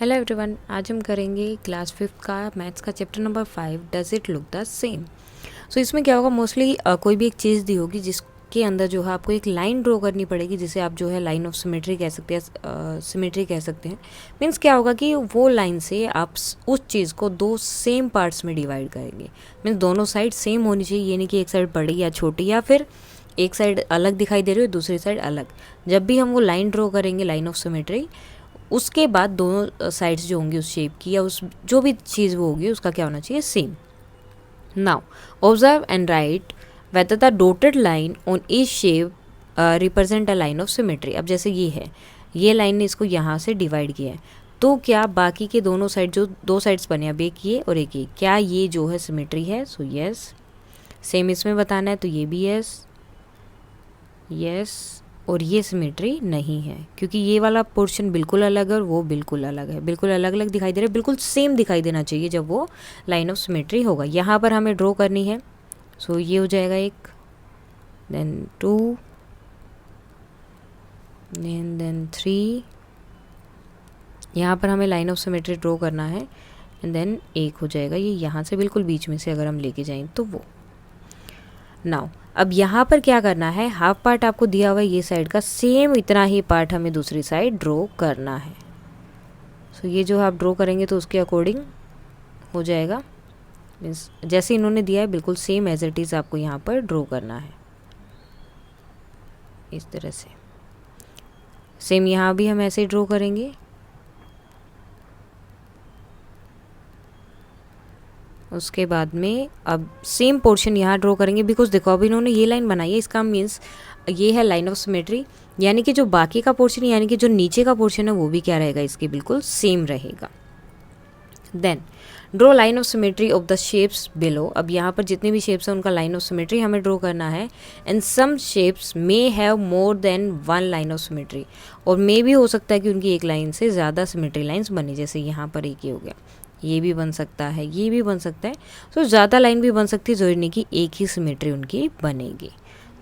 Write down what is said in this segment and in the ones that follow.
Hello everyone, आज हम करेंगे क्लास 5 का मैथ्स का chapter number 5, does it look the same. So इसमें क्या होगा, मोस्टली कोई भी एक चीज़ दी होगी जिसके अंदर जो है आपको एक लाइन ड्रॉ करनी पड़ेगी, जिसे आप जो है लाइन ऑफ सिमेट्री कह सकते हैं, सिमेट्री कह सकते हैं। मीन्स क्या होगा कि वो लाइन से आप उस चीज़ को दो सेम पार्ट्स में डिवाइड करेंगे। मीन्स दोनों साइड सेम होनी चाहिए, ये नहीं कि एक साइड बड़ी या छोटी, या फिर एक साइड अलग दिखाई दे रही हो दूसरी साइड अलग। जब भी हम वो लाइन ड्रॉ करेंगे, लाइन ऑफ सिमेट्री, उसके बाद दोनों साइड्स जो होंगी उस शेप की या उस जो भी चीज़ वो होगी उसका क्या होना चाहिए, same. Now observe and right whether the dotted line on each shape represent a line of symmetry. अब जैसे ये है, ये लाइन ने इसको यहाँ से डिवाइड किया है, तो क्या बाकी के दोनों साइड जो दो साइड्स बने, अब एक ये और एक ये, क्या ये जो है सिमेट्री है? So yes. सेम इसमें बताना है तो ये भी यस, यस, और ये सिमेट्री नहीं है क्योंकि ये वाला पोर्शन बिल्कुल अलग है और वो बिल्कुल अलग है, बिल्कुल अलग अलग दिखाई दे रहा है। बिल्कुल सेम दिखाई देना चाहिए जब वो लाइन ऑफ सिमेट्री होगा। यहाँ पर हमें ड्रॉ करनी है। सो ये हो जाएगा एक, देन 2, देन 3। यहाँ पर हमें लाइन ऑफ सिमेट्री ड्रॉ करना है एंड देन एक हो जाएगा ये यहाँ से बिल्कुल बीच में से अगर हम लेके जाएं तो वो। नाउ अब यहाँ पर क्या करना है, हाफ पार्ट आपको दिया हुआ है ये साइड का, सेम इतना ही पार्ट हमें दूसरी साइड ड्रॉ करना है। सो ये जो आप ड्रॉ करेंगे तो उसके अकॉर्डिंग हो जाएगा। मीन्स जैसे इन्होंने दिया है बिल्कुल सेम एज इट इज़ आपको यहाँ पर ड्रॉ करना है, इस तरह से। सेम यहाँ भी हम ऐसे ही ड्रॉ करेंगे। उसके बाद में अब सेम पोर्शन यहाँ ड्रॉ करेंगे, बिकॉज देखो अब इन्होंने ये लाइन बनाई है, इसका मीन्स ये है लाइन ऑफ सिमेट्री, यानी कि जो बाकी का पोर्शन यानी कि जो नीचे का पोर्शन है वो भी क्या रहेगा, इसके बिल्कुल सेम रहेगा। Then draw line of symmetry of the shapes below. अब यहाँ पर जितने भी शेप्स हैं उनका लाइन ऑफ सिमेट्री हमें ड्रॉ करना है। And some shapes may have more than one line of symmetry, और मे भी हो सकता है कि उनकी एक लाइन से ज़्यादा सिमेट्री लाइन्स बनी, जैसे यहाँ पर एक ही हो गया, ये भी बन सकता है, ये भी बन सकता है। तो ज़्यादा लाइन भी बन सकती है, जरूरी नहीं कि एक ही सिमेट्री उनकी बनेगी।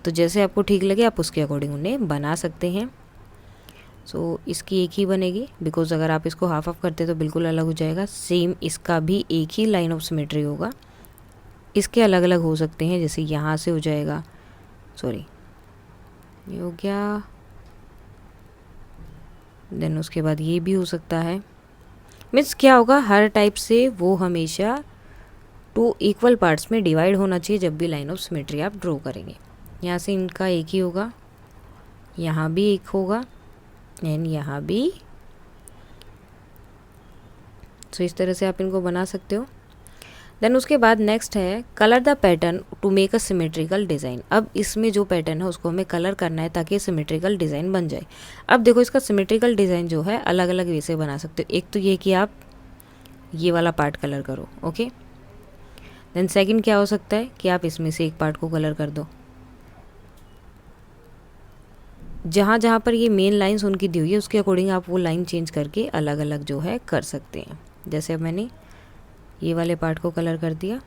तो जैसे आपको ठीक लगे आप उसके अकॉर्डिंग उन्हें बना सकते हैं। सो इसकी एक ही बनेगी, बिकॉज अगर आप इसको हाफ ऑफ करते तो बिल्कुल अलग हो जाएगा। सेम इसका भी एक ही लाइन ऑफ सिमेट्री होगा, इसके अलग अलग हो सकते हैं, जैसे यहाँ से हो जाएगा, सॉरी ये हो गया, देन उसके बाद ये भी हो सकता है। मीन्स क्या होगा, हर टाइप से वो हमेशा 2 इक्वल पार्ट्स में डिवाइड होना चाहिए जब भी लाइन ऑफ सिमेट्री आप ड्रॉ करेंगे। यहाँ से इनका एक ही होगा, यहाँ भी एक होगा एंड यहाँ भी। सो इस तरह से आप इनको बना सकते हो। देन उसके बाद नेक्स्ट है colour the pattern to make a symmetrical design. अब इसमें जो पैटर्न है उसको हमें कलर करना है ताकि सिमेट्रिकल डिज़ाइन बन जाए। अब देखो इसका सिमेट्रिकल डिज़ाइन जो है अलग अलग वे से बना सकते हो। एक तो ये कि आप ये वाला पार्ट कलर करो, ओके। देन सेकंड क्या हो सकता है कि आप इसमें से एक पार्ट को कलर कर दो। जहाँ जहाँ पर ये मेन लाइंस उनकी दी हुई है उसके अकॉर्डिंग आप वो लाइन चेंज करके अलग अलग जो है कर सकते हैं। जैसे अब मैंने ये वाले पार्ट को कलर कर दिया,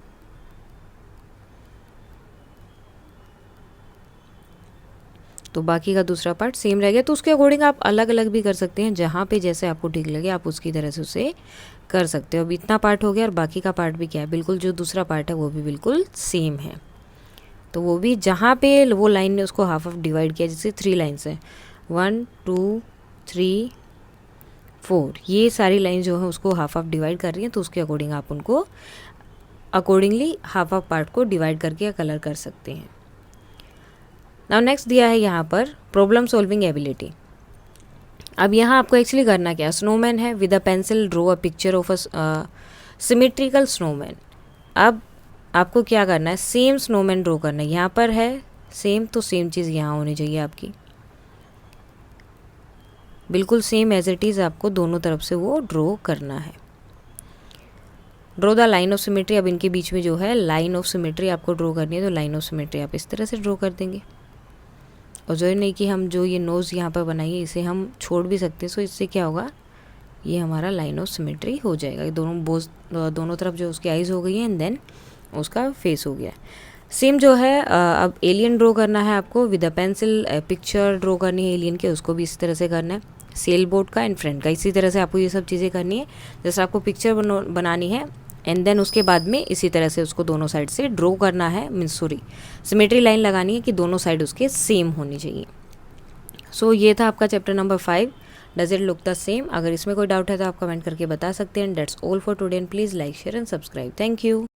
तो बाकी का दूसरा पार्ट सेम रह गया। तो उसके अकॉर्डिंग आप अलग अलग भी कर सकते हैं, जहाँ पे जैसे आपको ठीक लगे आप उसकी तरह से उसे कर सकते हो। अब इतना पार्ट हो गया और बाकी का पार्ट भी क्या है, बिल्कुल जो दूसरा पार्ट है वो भी बिल्कुल सेम है। तो वो भी जहाँ पे वो लाइन ने उसको हाफ ऑफ डिवाइड किया, जैसे 3 लाइन्स हैं, 1 2 3 4, ये सारी लाइन जो है उसको हाफ ऑफ डिवाइड कर रही हैं, तो उसके अकॉर्डिंग आप उनको अकॉर्डिंगली हाफ ऑफ पार्ट को डिवाइड करके कलर कर सकते हैं। नाउ नेक्स्ट दिया है यहाँ पर प्रॉब्लम सॉल्विंग एबिलिटी। अब यहाँ आपको एक्चुअली करना क्या है, स्नोमैन है, with a pencil draw a picture of a symmetrical snowman. अब आपको क्या करना है, सेम स्नोमैन ड्रॉ करना है। यहाँ पर है सेम, तो सेम चीज़ यहाँ होनी चाहिए आपकी, बिल्कुल सेम एज इट इज़ आपको दोनों तरफ से वो ड्रॉ करना है। Draw the line of symmetry. अब इनके बीच में जो है लाइन ऑफ सिमेट्री आपको ड्रॉ करनी है, तो लाइन ऑफ सिमेट्री आप इस तरह से ड्रॉ कर देंगे। और जो नहीं कि हम जो ये नोज़ यहाँ पर बनाइए इसे हम छोड़ भी सकते हैं। सो इससे क्या होगा, ये हमारा लाइन ऑफ सिमेट्री हो जाएगा। दोनों तरफ जो उसकी आइज़ हो गई है एंड देन उसका फेस हो गया। सेम जो है अब एलियन ड्रॉ करना है आपको, with a pencil picture draw करनी है एलियन के, उसको भी इस तरह से करना है। सेल बोट का एंड फ्रंट का। इसी तरह से आपको ये सब चीज़ें करनी है। जैसे आपको पिक्चर बनानी है एंड देन उसके बाद में इसी तरह से उसको दोनों साइड से ड्रॉ करना है, मीन्स सॉरी सिमेट्री लाइन लगानी है कि दोनों साइड उसके सेम होनी चाहिए। सो ये था आपका chapter number 5, does it look the same. अगर इसमें कोई डाउट है तो आप कमेंट करके बता सकते हैं। That's all for today and please like share and subscribe. Thank you.